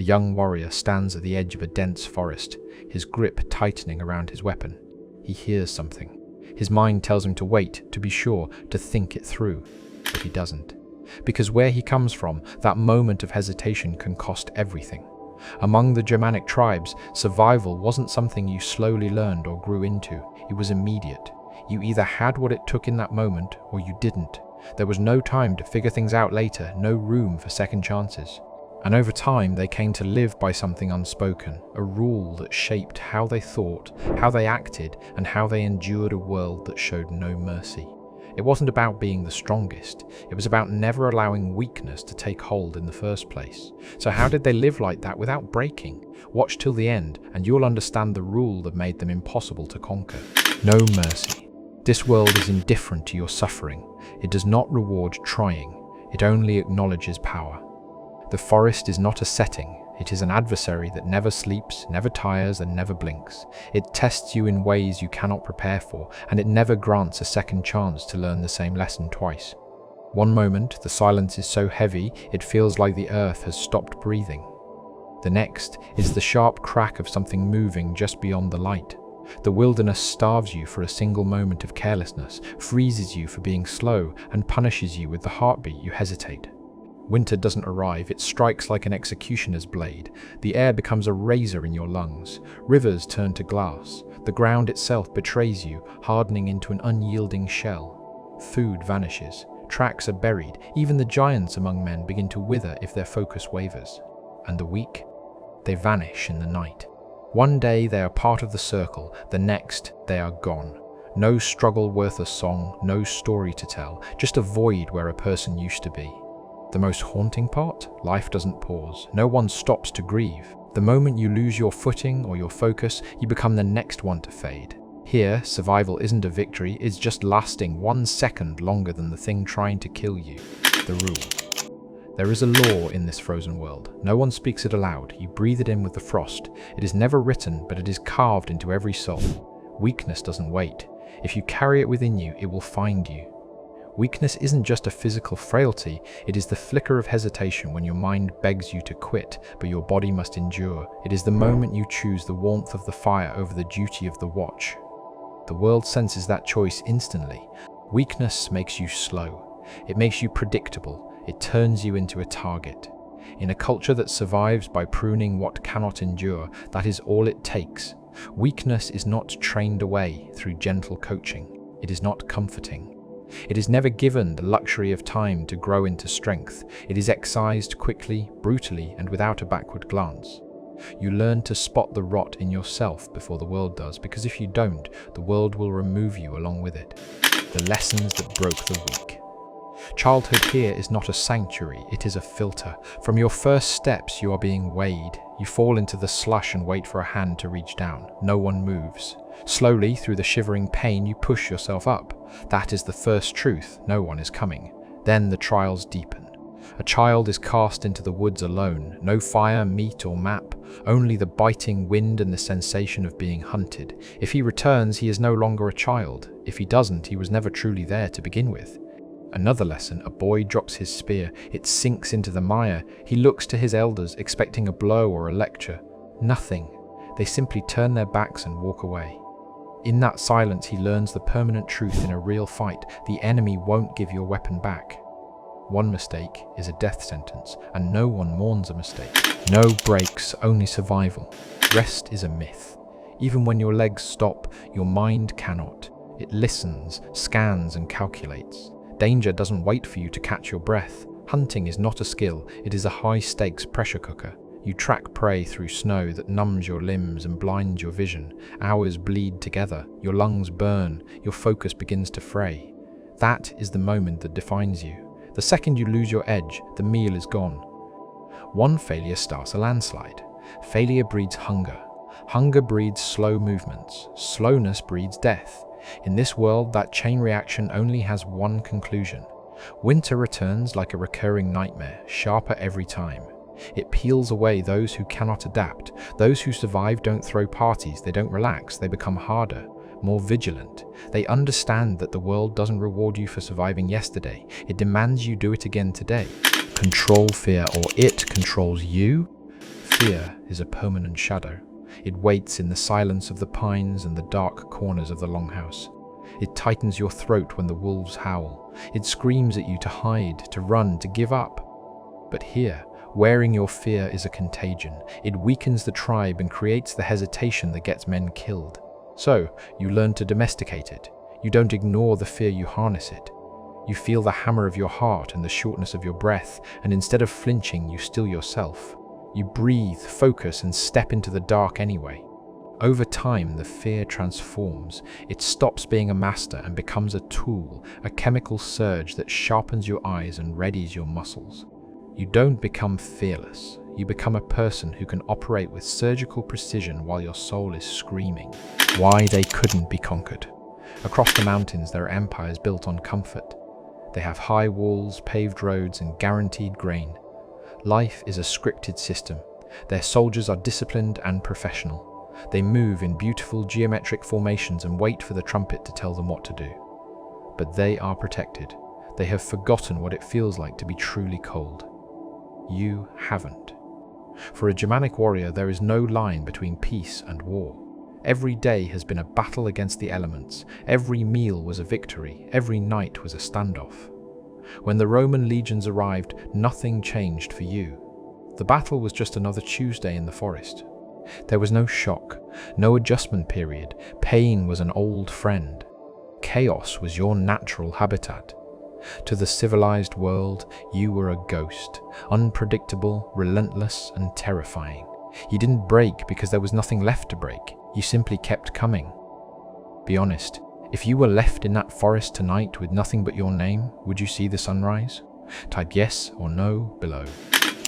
A young warrior stands at the edge of a dense forest, his grip tightening around his weapon. He hears something. His mind tells him to wait, to be sure, to think it through. But he doesn't. Because where he comes from, that moment of hesitation can cost everything. Among the Germanic tribes, survival wasn't something you slowly learned or grew into. It was immediate. You either had what it took in that moment, or you didn't. There was no time to figure things out later, no room for second chances. And over time, they came to live by something unspoken, a rule that shaped how they thought, how they acted, and how they endured a world that showed no mercy. It wasn't about being the strongest, it was about never allowing weakness to take hold in the first place. So how did they live like that without breaking? Watch till the end, and you'll understand the rule that made them impossible to conquer. No mercy. This world is indifferent to your suffering. It does not reward trying, it only acknowledges power. The forest is not a setting, it is an adversary that never sleeps, never tires, and never blinks. It tests you in ways you cannot prepare for, and it never grants a second chance to learn the same lesson twice. One moment, the silence is so heavy, it feels like the earth has stopped breathing. The next is the sharp crack of something moving just beyond the light. The wilderness starves you for a single moment of carelessness, freezes you for being slow, and punishes you with the heartbeat you hesitate. Winter doesn't arrive, it strikes like an executioner's blade. The air becomes a razor in your lungs. Rivers turn to glass. The ground itself betrays you, hardening into an unyielding shell. Food vanishes. Tracks are buried. Even the giants among men begin to wither if their focus wavers. And the weak? They vanish in the night. One day they are part of the circle, the next they are gone. No struggle worth a song, no story to tell, just a void where a person used to be. The most haunting part? Life doesn't pause. No one stops to grieve. The moment you lose your footing or your focus, you become the next one to fade. Here, survival isn't a victory, it's just lasting 1 second longer than the thing trying to kill you. The rule. There is a law in this frozen world. No one speaks it aloud. You breathe it in with the frost. It is never written, but it is carved into every soul. Weakness doesn't wait. If you carry it within you, it will find you. Weakness isn't just a physical frailty, it is the flicker of hesitation when your mind begs you to quit, but your body must endure. It is the moment you choose the warmth of the fire over the duty of the watch. The world senses that choice instantly. Weakness makes you slow. It makes you predictable. It turns you into a target. In a culture that survives by pruning what cannot endure, that is all it takes. Weakness is not trained away through gentle coaching. It is not comforting. It is never given the luxury of time to grow into strength. It is excised quickly, brutally, and without a backward glance. You learn to spot the rot in yourself before the world does, because if you don't, the world will remove you along with it. The lessons that broke the weak. Childhood here is not a sanctuary, it is a filter. From your first steps, you are being weighed. You fall into the slush and wait for a hand to reach down. No one moves. Slowly, through the shivering pain, you push yourself up. That is the first truth. No one is coming. Then the trials deepen. A child is cast into the woods alone. No fire, meat, or map. Only the biting wind and the sensation of being hunted. If he returns, he is no longer a child. If he doesn't, he was never truly there to begin with. Another lesson, a boy drops his spear. It sinks into the mire. He looks to his elders, expecting a blow or a lecture. Nothing. They simply turn their backs and walk away. In that silence, he learns the permanent truth in a real fight. The enemy won't give your weapon back. One mistake is a death sentence, and no one mourns a mistake. No breaks, only survival. Rest is a myth. Even when your legs stop, your mind cannot. It listens, scans, and calculates. Danger doesn't wait for you to catch your breath. Hunting is not a skill, it is a high-stakes pressure cooker. You track prey through snow that numbs your limbs and blinds your vision. Hours bleed together, your lungs burn, your focus begins to fray. That is the moment that defines you. The second you lose your edge, the meal is gone. One failure starts a landslide. Failure breeds hunger. Hunger breeds slow movements. Slowness breeds death. In this world, that chain reaction only has one conclusion. Winter returns like a recurring nightmare, sharper every time. It peels away those who cannot adapt. Those who survive don't throw parties, they don't relax, they become harder, more vigilant. They understand that the world doesn't reward you for surviving yesterday. It demands you do it again today. Control fear, or it controls you. Fear is a permanent shadow. It waits in the silence of the pines and the dark corners of the longhouse. It tightens your throat when the wolves howl. It screams at you to hide, to run, to give up. But here, wearing your fear is a contagion. It weakens the tribe and creates the hesitation that gets men killed. So, you learn to domesticate it. You don't ignore the fear, you harness it. You feel the hammer of your heart and the shortness of your breath, and instead of flinching, you still yourself. You breathe, focus, and step into the dark anyway. Over time, the fear transforms. It stops being a master and becomes a tool, a chemical surge that sharpens your eyes and readies your muscles. You don't become fearless. You become a person who can operate with surgical precision while your soul is screaming. Why they couldn't be conquered. Across the mountains, there are empires built on comfort. They have high walls, paved roads, and guaranteed grain. Life is a scripted system. Their soldiers are disciplined and professional. They move in beautiful geometric formations and wait for the trumpet to tell them what to do. But they are protected. They have forgotten what it feels like to be truly cold. You haven't. For a Germanic warrior, there is no line between peace and war. Every day has been a battle against the elements. Every meal was a victory. Every night was a standoff. When the Roman legions arrived, nothing changed for you. The battle was just another Tuesday in the forest. There was no shock, no adjustment period. Pain was an old friend. Chaos was your natural habitat. To the civilized world, you were a ghost, unpredictable, relentless, and terrifying. You didn't break because there was nothing left to break. You simply kept coming. Be honest, if you were left in that forest tonight with nothing but your name, would you see the sunrise? Type yes or no below.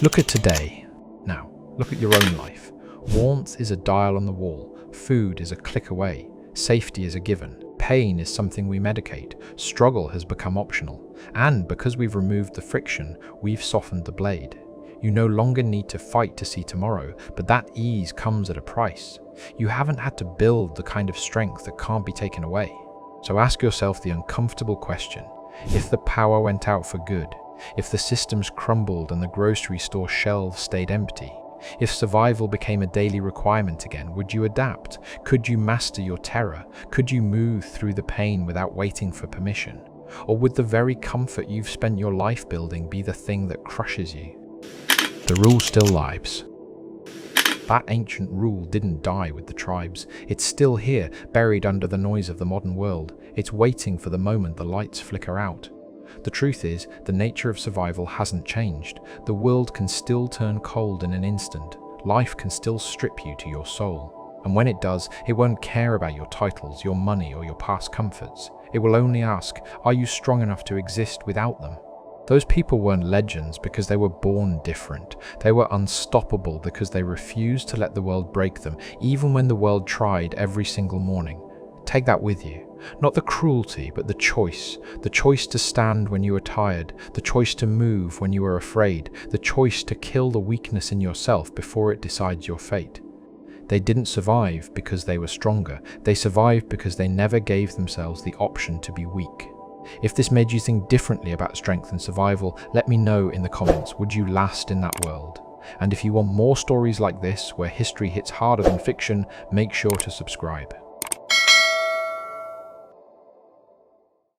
Look at today. Now, look at your own life. Warmth is a dial on the wall. Food is a click away. Safety is a given. Pain is something we medicate. Struggle has become optional. And because we've removed the friction, we've softened the blade. You no longer need to fight to see tomorrow, but that ease comes at a price. You haven't had to build the kind of strength that can't be taken away. So ask yourself the uncomfortable question. If the power went out for good, if the systems crumbled and the grocery store shelves stayed empty, if survival became a daily requirement again, would you adapt? Could you master your terror? Could you move through the pain without waiting for permission? Or would the very comfort you've spent your life building be the thing that crushes you? The rule still lives. That ancient rule didn't die with the tribes. It's still here, buried under the noise of the modern world. It's waiting for the moment the lights flicker out. The truth is, the nature of survival hasn't changed. The world can still turn cold in an instant. Life can still strip you to your soul. And when it does, it won't care about your titles, your money, or your past comforts. It will only ask, are you strong enough to exist without them? Those people weren't legends because they were born different. They were unstoppable because they refused to let the world break them, even when the world tried every single morning. Take that with you. Not the cruelty, but the choice. The choice to stand when you are tired. The choice to move when you are afraid. The choice to kill the weakness in yourself before it decides your fate. They didn't survive because they were stronger. They survived because they never gave themselves the option to be weak. If this made you think differently about strength and survival, let me know in the comments. Would you last in that world? And if you want more stories like this, where history hits harder than fiction, make sure to subscribe.